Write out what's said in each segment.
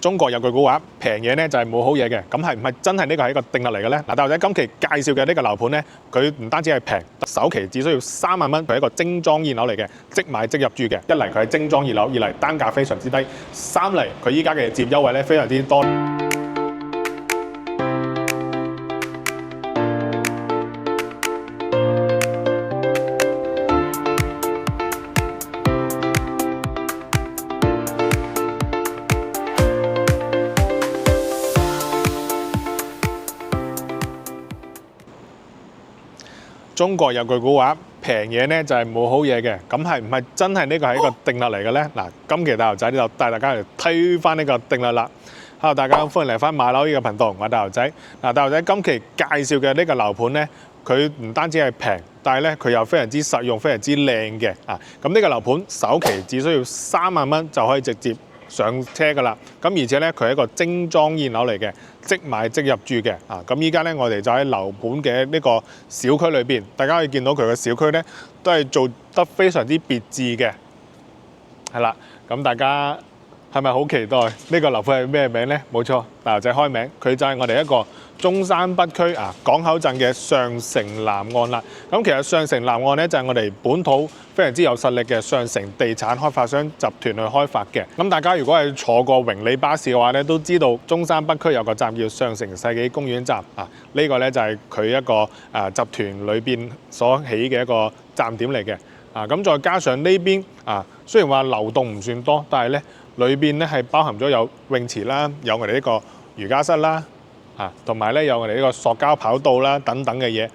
中國有句古話，平嘢咧就係冇好嘢嘅。咁係唔係真係呢個係一個定律嚟嘅咧？嗱，大頭仔今期介紹嘅呢個樓盤咧，佢唔單止係平，首期只需要3萬蚊，佢係一個精裝現樓嚟嘅，即買即入住嘅。一嚟佢係精裝現樓，二嚟單價非常之低，三嚟佢依家嘅接優惠咧非常之多。中國有句古話，平嘢咧就係冇好嘢嘅。咁係唔係真係呢個係一個定律嚟嘅咧？嗱，今期大頭仔呢度帶大家嚟推翻呢個定律啦。Hello， 大家歡迎嚟翻買樓呢個頻道，我係大頭仔。嗱，大頭仔今期介紹嘅呢個樓盤咧，佢唔單止係平，但係咧佢又非常之實用、非常之靚嘅。咁呢個樓盤首期只需要3萬蚊就可以直接上車㗎啦，咁而且咧佢係一個精裝現樓嚟嘅，即買即入住嘅。咁依家咧我哋就喺樓盤嘅呢個小區裏邊，大家可以見到佢嘅小區咧都係做得非常之別緻嘅，係啦。咁大家係咪好期待呢個樓盤係咩名咧？冇錯，大頭仔開名，佢就係我哋一個中山北區港口鎮嘅上城南岸啦。咁其實上城南岸咧就係我哋本土非常之有實力嘅上城地產開發商集團去開發嘅。咁大家如果係坐過榮利巴士嘅話咧，都知道中山北區有個站叫上城世紀公園站呢個咧就係佢一個集團裏邊所起嘅一個站點嚟嘅。咁再加上呢邊雖然話流動唔算多，但係咧裏邊咧係包含咗有泳池啦，有我哋呢個瑜伽室啦，同埋咧有我哋呢個塑膠跑道啦等等嘅嘢，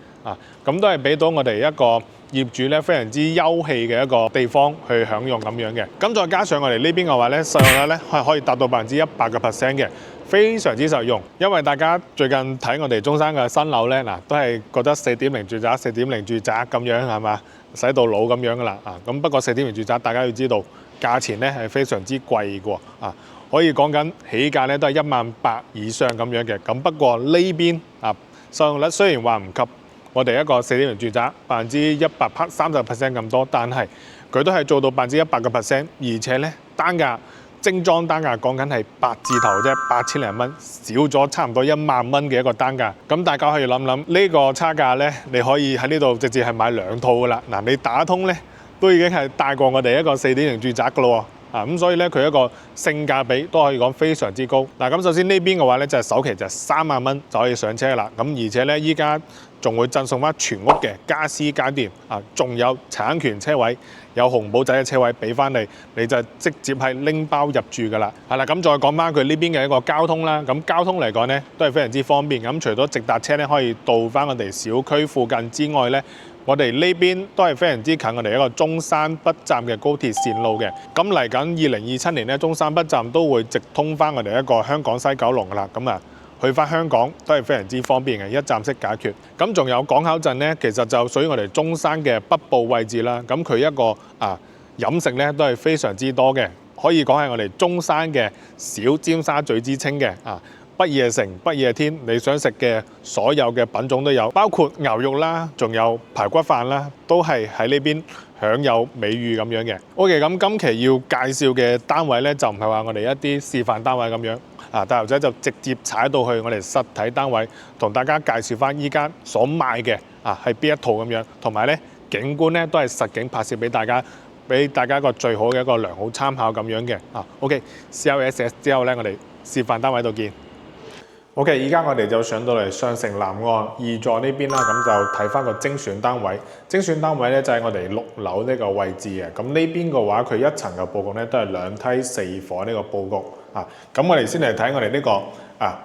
咁都係俾到我哋一個業主咧非常之休憩嘅一個地方去享用咁樣嘅。咁再加上我哋呢邊嘅話咧，使用率咧係可以達到100%嘅，非常之實用。因為大家最近睇我哋中山嘅新樓咧，都係覺得4.0住宅、4.0住宅咁樣係嘛，使到老咁樣噶啦。咁不過4.0住宅大家要知道價錢咧係非常之貴嘅，可以講緊起價咧都係18000以上咁樣嘅。咁不過呢邊使用率雖然話唔及我哋一個4.0住宅130% 咁多，但係佢都係做到100%，而且咧單價精裝單價講緊係8字頭啫，8000零蚊，少咗差唔多1萬蚊嘅一個單價。咁大家可以諗諗呢個差價咧，你可以喺呢度直接係買2套噶啦。你打通咧都已經係大過我哋一個4.0住宅噶咯。咁所以咧佢一個性價比都可以講非常之高。咁首先呢邊嘅話咧就係首期就係3萬蚊就可以上車啦。咁而且咧依家仲會贈送翻全屋嘅家私家電，仲有產權車位，有紅寶仔嘅車位俾翻你，你就直接係拎包入住噶啦。係啦，咁再講翻佢呢邊嘅一個交通啦。咁交通嚟講咧都係非常之方便。咁除咗直達車咧可以到翻我哋小區附近之外咧，我哋呢邊都係非常之近我哋一個中山北站嘅高鐵線路嘅。咁嚟緊2027年咧，中山北站都會直通翻我哋一個香港西九龍噶啦。咁去翻香港都係非常之方便嘅，一站式解決。咁仲有港口鎮咧，其實就屬於我哋中山嘅北部位置啦。咁佢一個飲食咧都係非常之多嘅，可以講係我哋中山嘅小尖沙咀之稱嘅。不夜城、不夜天，你想食嘅所有嘅品種都有，包括牛肉啦，仲有排骨飯啦，都係喺呢邊享有美譽咁樣嘅。OK， 咁今期要介紹嘅單位咧，就唔係話我哋一啲示範單位咁樣，大頭仔就直接踩到去我哋實體單位，同大家介紹翻依家所賣嘅係邊一套咁樣，同埋咧景觀咧都係實景拍攝俾大家一個最好嘅一個良好參考咁樣嘅。OK，CLS 之後咧，我哋示範單位度見。OK， 依家我哋就上到嚟上城南岸2座呢邊啦，咁就睇翻個精選單位。精選單位咧就係我哋6樓呢個位置嘅。咁呢邊嘅話，佢一層嘅佈局咧都係2梯4伙呢個佈局。咁我哋先嚟睇我哋呢個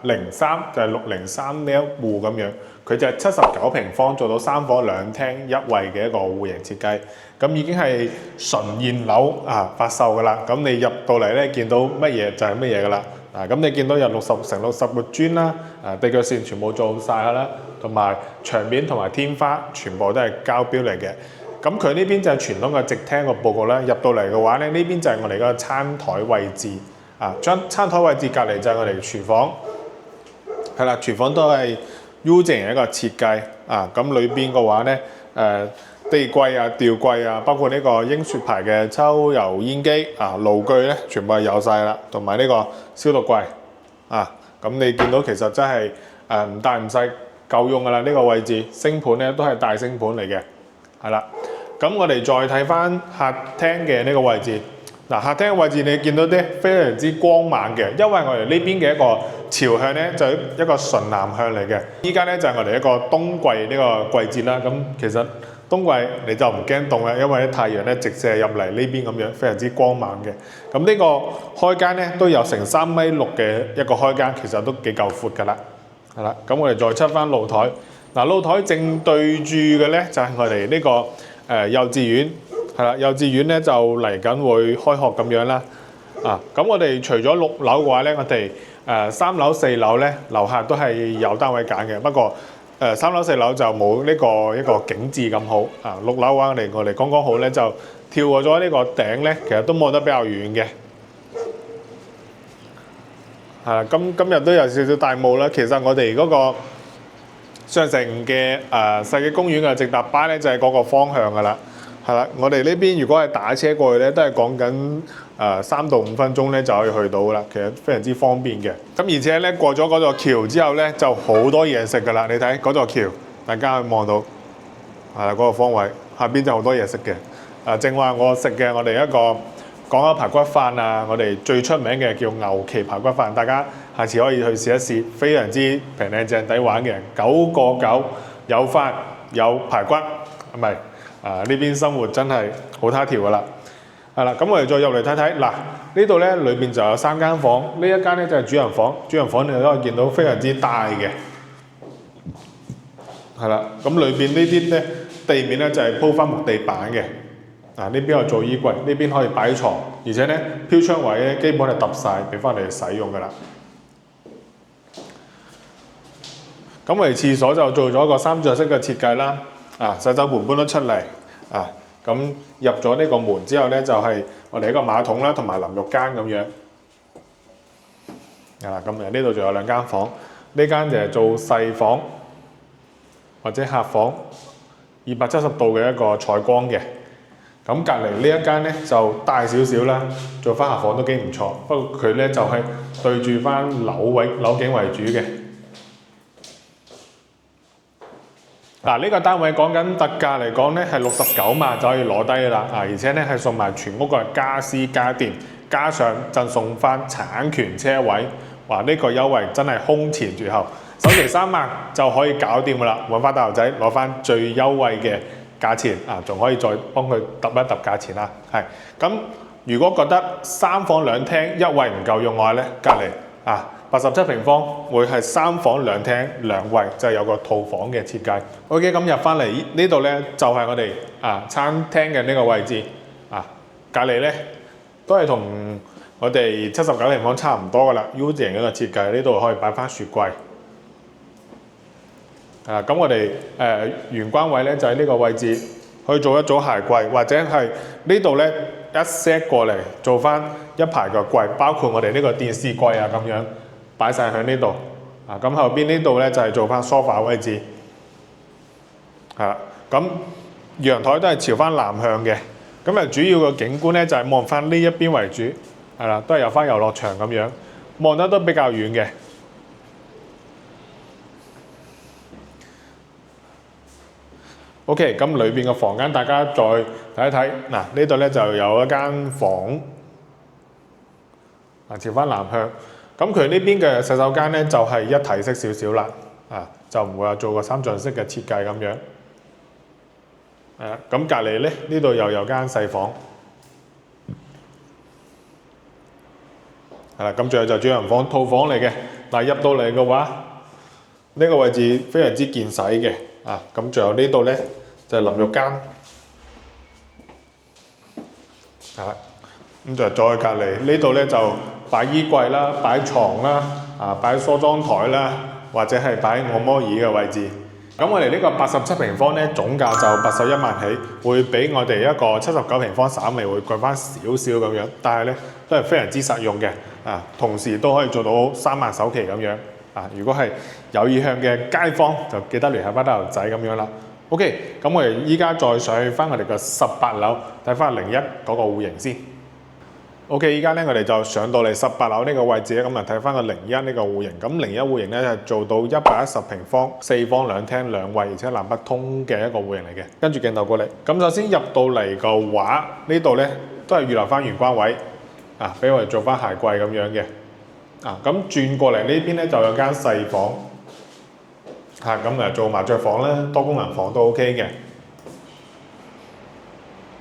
03就係603呢一戶咁樣，佢就係79平方做到3房2廳1衛嘅一個戶型設計。咁已經係純現樓發售噶啦。咁你入到嚟咧見到乜嘢就係乜嘢噶啦。咁你見到有60乘60嘅磚啦，地腳線全部做晒啦，同埋牆面同埋天花全部都係膠標嚟嘅。咁佢呢邊就係傳統嘅直廳個佈局啦。入到嚟嘅話咧，呢邊就係我哋個餐台位置。餐台位置隔離就係我哋廚房。係啦，廚房都係 U 字型一個設計。咁裏邊嘅話咧，地櫃啊、吊櫃啊，包括呢個英雪牌嘅抽油煙機啊、爐具咧，全部係有晒啦，同埋呢個消毒櫃啊。咁你見到其實真係唔大唔細夠用噶啦，呢個位置星盤咧都係大星盤嚟嘅，係啦。咁我哋再睇翻客廳嘅呢個位置。嗱，客廳嘅位置你見到啲非常之光猛嘅，因為我哋呢邊嘅一個朝向咧就一個純南向嚟嘅。依家咧就係我哋一個冬季呢個季節啦。咁其實冬季你就唔驚凍啦，因為啲太陽咧直射入嚟呢邊咁樣，非常之光猛嘅。咁呢個開間咧都有成3.6米嘅一個開間，其實都幾夠闊㗎啦。係啦，咁我哋再出翻露台。嗱，露台正對住嘅咧就係我哋呢個幼稚園。係啦，幼稚園咧就嚟緊會開學咁樣啦。咁我哋除咗6樓嘅話咧，我哋3樓、4樓咧樓下都係有單位揀嘅。不過3樓、4樓就冇呢個一個景緻咁好。6樓嘅話，我哋剛剛好咧就跳過咗呢個頂咧，其實都望得比較遠嘅。係啦，今日都有少少大霧啦。其實我哋嗰個上城嘅世紀公園嘅直達巴咧就係嗰個方向㗎啦。係啦，我哋呢邊如果係打車過去咧，都係講緊3到5分鐘咧就可以去到啦。其實非常之方便嘅。咁而且咧過咗嗰座橋之後咧，就好多嘢食㗎啦。你睇嗰座橋，大家望到係啦，嗰個方位下邊就好多嘢食嘅。正話我食嘅我哋一個港口排骨飯啊，我哋最出名嘅叫牛旗排骨飯，大家下次可以去試一試，非常之平靚正抵玩嘅，9個9有飯有排骨，係咪？呢邊生活真係好他條㗎啦，係啦，咁我哋再入嚟睇睇，嗱呢度咧裏邊就有3間房，呢一間咧就係主人房，主人房你都可以見到非常之大嘅，係啦，咁裏邊呢啲咧地面咧就係鋪翻木地板嘅，呢邊有做衣櫃，呢邊可以擺床，而且咧飄窗位咧基本係揼晒俾翻嚟使用㗎啦。咁我哋廁所就做咗個3座式嘅設計啦。洗手盆搬咗出嚟，咁入咗呢個門之後咧，就係我哋一個馬桶啦，同埋淋浴間咁樣。咁呢度仲有2間房，呢間就係做細房或者客房，270度嘅一個採光嘅。咁隔離呢一間咧就大少少啦，做翻客房都幾唔錯。不過佢咧就係對住翻樓景為主嘅。呢個單位講緊特價嚟講咧係69萬就可以攞低啦，而且咧係送埋全屋嘅家私家電，加上贈送翻產權車位，哇！呢個優惠真係空前絕後，首期3萬就可以搞掂噶啦，揾翻大頭仔攞翻最優惠嘅價錢，仲可以再幫佢揼一揼價錢啦。係咁，如果覺得3房2廳一位唔夠用嘅話咧，隔離87平方會係3房2廳2衛，就係有個套房嘅設計。OK， 咁入翻嚟呢度咧就係我哋餐廳嘅呢個位置，隔離咧都係同我哋79平方差唔多噶啦 ，U 型嘅個設計，呢度可以擺翻雪櫃。咁我哋玄關位咧就喺呢個位置，去做一組鞋櫃，或者係呢度咧一 set 過嚟做翻一排嘅櫃，包括我哋呢個電視櫃咁樣。擺晒喺呢度，咁後邊呢度咧就係做翻 sofa 位置，咁陽台都係朝翻南向嘅，咁主要嘅景觀咧就係望翻呢一邊為主，係啦，都係有翻遊樂場咁樣，望得都比較遠嘅。OK， 咁裏邊嘅房間大家再睇一睇，呢度咧就有一間房，朝翻南向。咁佢呢邊嘅洗手間咧就係一體式少少啦，就唔會話做個3進式嘅設計咁樣。咁隔離咧呢度又有間細房，係啦，咁最後就主人房套房嚟嘅。入到嚟嘅話，呢個位置非常之見使嘅，咁最後呢度咧就係淋浴間，咁就再隔離呢度咧就擺衣櫃啦，擺床啦，擺梳妝台啦，或者係擺按摩椅嘅位置。咁我哋呢個87平方咧，總價就81萬起，會比我哋一個79平方稍微會貴翻少少咁樣，但係咧都係非常之實用嘅，同時都可以做到3萬首期咁樣。如果係有意向嘅街坊，就記得聯繫翻大頭仔咁樣啦。OK， 咁我哋依家再上去翻我哋嘅18樓，睇翻01嗰個戶型先。OK， 依家咧我哋就上到嚟18樓呢個位置咧，咁啊睇翻個01呢個戶型。咁01戶型咧就做到110平方，4房2廳2衛，而且南北通嘅一個戶型嚟嘅。跟住鏡頭過嚟，咁首先入到嚟個畫呢度咧，都係預留翻玄關位啊，俾我哋做翻鞋櫃咁樣嘅。啊，咁轉過嚟呢邊咧就有間細房。咁啊做麻雀房啦，多功能房都 OK 嘅。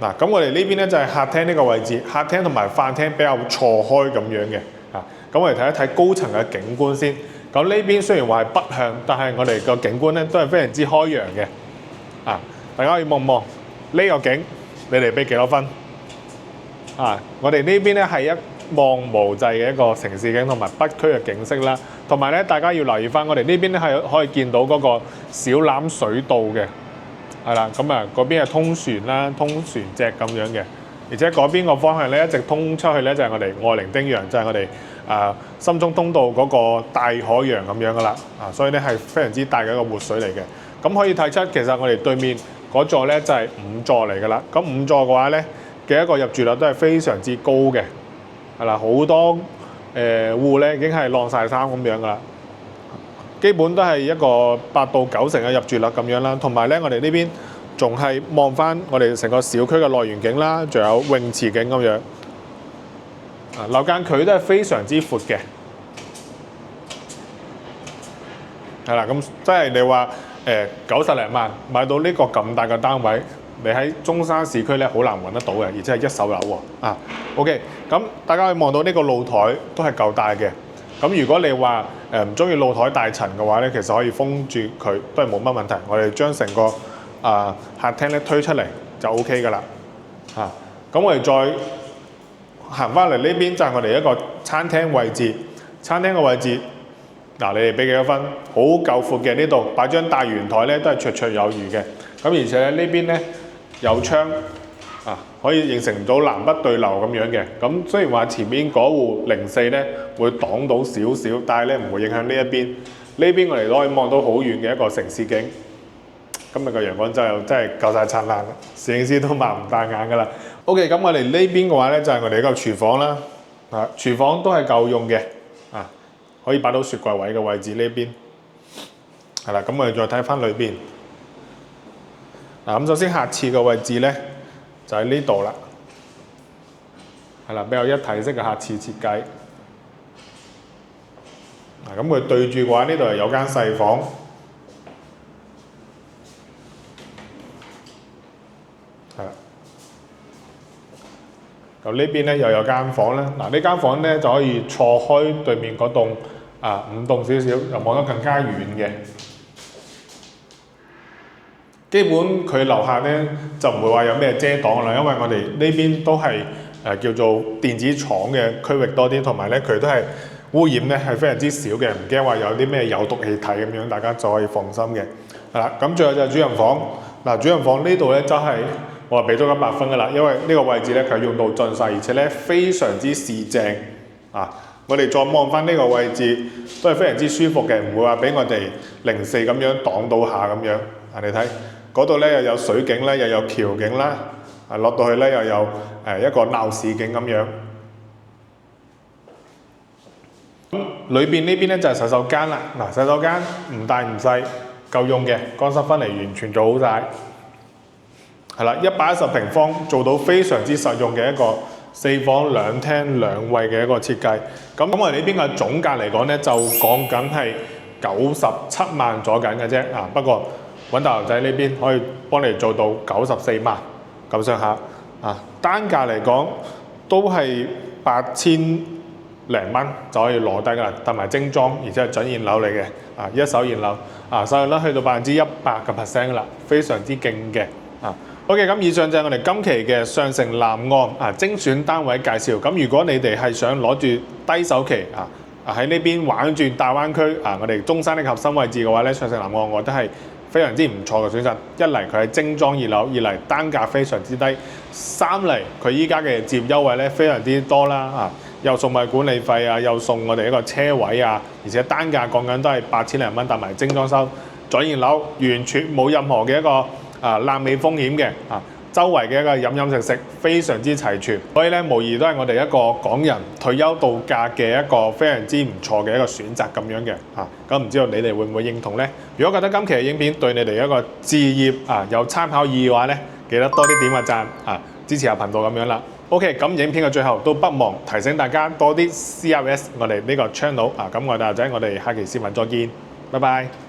嗱，咁我哋呢邊咧就係客廳呢個位置，客廳同埋飯廳比較錯開咁樣嘅。咁我哋睇一睇高層嘅景觀先。咁呢邊雖然話係北向，但係我哋個景觀咧都係非常之開揚嘅。大家可以望望呢個景，你哋俾幾多分？我哋呢邊咧係一望無際嘅一個城市景同埋北區嘅景色啦，同埋咧大家要留意翻，我哋呢邊咧係可以見到嗰個小欖水道嘅，係啦，咁啊嗰邊係通船啦，通船隻咁樣嘅，而且嗰邊個方向咧一直通出去咧就係我哋愛伶丁洋，就係我哋深中通道嗰個大海洋咁樣噶啦，所以咧係非常之大嘅一個活水嚟嘅。咁可以睇出其實我哋對面嗰座咧就係5座嚟噶啦，咁5座嘅話咧嘅一個入住率都係非常之高嘅。係啦，好多戶咧已經係晾晒衫咁樣噶啦，基本都係一個8到9成嘅入住率咁樣啦。同埋咧，我哋呢邊仲係望翻我哋成個小區嘅內園景啦，仲有泳池景咁樣。樓間距都係非常之闊嘅。係啦，咁即係你話90零萬買到呢個咁大嘅單位。你喺中山市區咧好難揾得到嘅，而且係一手樓喎。OK， 咁大家可以望到呢個露台都係夠大嘅。咁如果你話唔中意露台大塵嘅話咧，其實可以封住佢都係冇乜問題。我哋將成個客廳咧推出嚟就 OK 噶啦。咁我哋再行翻嚟呢邊就係我哋一個餐廳位置。餐廳嘅位置嗱，你哋俾幾多分？好夠闊嘅，呢度擺張大圓台咧都係綽綽有餘嘅。咁而且呢邊咧有窗可以形成到南北對流咁樣嘅。咁雖然話前面嗰戶04咧會擋到少少，但係咧唔會影響呢一邊。呢邊我哋都可以望到好遠嘅一個城市景。今日嘅陽光真係夠晒燦爛啦，攝影師都擘唔大眼㗎啦。OK， 咁我哋呢邊嘅話咧就係我哋一個廚房啦。廚房都係夠用嘅。可以擺到雪櫃位嘅位置呢邊。係啦，咁我哋再睇翻裏邊。咁首先客廁嘅位置咧就喺呢度啦，係啦，比較一體式嘅客廁設計。咁佢對住嘅話，呢度係有間細房，係啦。咁呢邊咧又有間房啦。呢間房咧就可以錯開對面嗰棟5棟少少，又望得更加遠嘅。基本佢樓下咧就唔會話有咩遮擋啦，因為我哋呢邊都係叫做電子廠嘅區域多啲，同埋咧佢都係污染咧係非常之少嘅，唔驚話有啲咩有毒氣體咁樣，大家就可以放心嘅。係啦，咁最後就係主人房。主人房呢度咧就係我俾咗100分㗎啦，因為呢個位置咧佢用到盡晒，而且咧非常之市正。我哋再望翻呢個位置都係非常之舒服嘅，唔會話俾我哋04咁樣擋到下咁樣。你睇。嗰度咧又有水景啦，又有橋景啦，落到去咧又有一個鬧市景咁樣。裏邊呢邊咧就係洗手間啦。洗手間唔大唔細，夠用嘅，乾濕分離完全做好晒。係啦，110平方做到非常之實用嘅一個4房2廳2衛嘅一個設計。咁我哋呢邊嘅總價嚟講咧，就講緊係97萬左緊嘅啫。不過揾大牛仔呢邊可以幫你做到94萬咁上下。單價嚟講都係8000零蚊就可以攞低㗎啦，同埋精裝，而且係準現樓嚟嘅。一手現樓，收益率去到100%㗎啦，非常之勁嘅。OK， 咁以上就係我哋今期嘅上城南岸精選單位介紹。咁如果你哋係想攞住低首期喺呢邊玩轉大灣區我哋中山的核心位置嘅話咧，上城南岸我覺得係非常之唔錯嘅選擇。一嚟佢係精裝熱樓，二嚟單價非常之低，三嚟佢依家嘅接優惠咧非常之多啦。又送物管理費又送我哋一個車位而且單價講緊都係8000零蚊，搭埋精裝修左然樓完全冇任何嘅一個爛尾風險嘅周圍嘅一個飲食非常之齊全，所以咧無疑都係我哋一個港人退休度假嘅一個非常之唔錯嘅一個選擇咁樣嘅咁唔知道你哋會唔會認同呢？如果覺得今期嘅影片對你哋一個置業有參考意義嘅話咧，記得多啲點個讚支持下頻道咁樣啦。OK， 咁影片嘅最後都不忘提醒大家多啲 CLS 我哋呢個 channel咁我哋下期視頻再見，拜拜。